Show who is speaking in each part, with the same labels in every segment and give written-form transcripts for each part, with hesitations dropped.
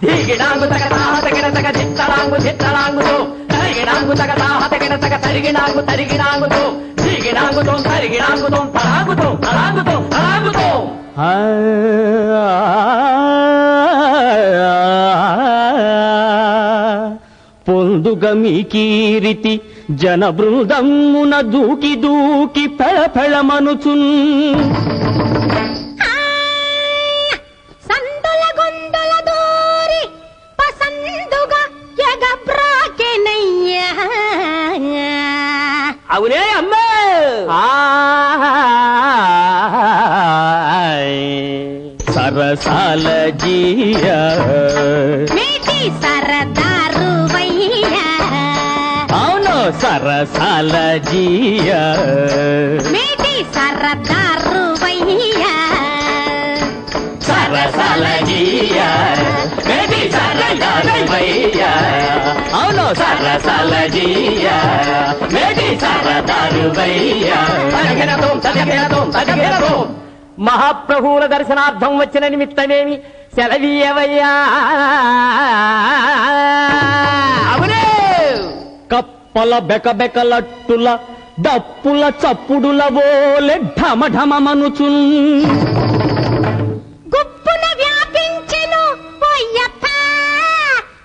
Speaker 1: దిగిడాంగు తగ తాహ తగిన తగ దిత్తడాంగు దిత్తడాంగుతో తరిగిడాంగు తగ తాహ తగిన తగ తరిగిడాంగు తరిగిడాంగుతో దిగిడాంగుతో తరిగిడాంగుతో తడాంగుతో తడాంగుతో తడాంగుతో పొందుగా మీకీరితి జన బృందమున దూకి దూకి పెళపెళమనుచున్
Speaker 2: సందుల గొందుల దూరి పసందుగా ఎగబ్రాకెనయ్యా
Speaker 1: అవునే అమ్మా సరసాల జీయా
Speaker 2: మేటి సరదారు వయ్యా
Speaker 1: అవును సరసాల జీయా
Speaker 2: మేటి సరదారు వయ్యా
Speaker 1: సరసాల జీయా మేటి సరదారు వయ్యా అవును సరసాల జీయా మేటి సరదారు వయ్యా మహాప్రభువుల దర్శనార్థం వచ్చిన నిమిత్తమేమి సెలవీయవయ్యా అవునే కప్పల బెకబెకలట్టుల డప్పుల చప్పుడుల ఓలె ఢమఢమనుచున్
Speaker 2: గుప్పున వ్యాపించెను పోయ్యప్ప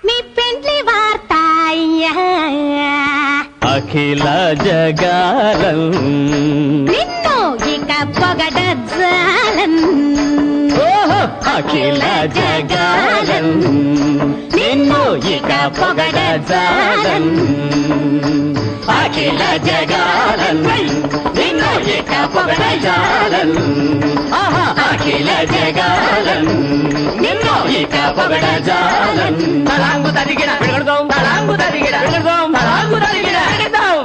Speaker 2: మీ పెండ్లి వార్త
Speaker 1: అఖిల జగాలం
Speaker 2: నిన్ను ఇక పొగడజాలం
Speaker 1: అఖిల జగాలం నిన్ను ఇక పొగడజాలం అఖిల జగాలం నిన్ను ఇక పొగడజాలం అఖిల జగాలం నిన్ను ఇక పొగడజాలం తలాంగు తరిగిన పెడదాం తలాంగు తరిగిన పెడదాం తలాంగు తరిగిన పెడదాం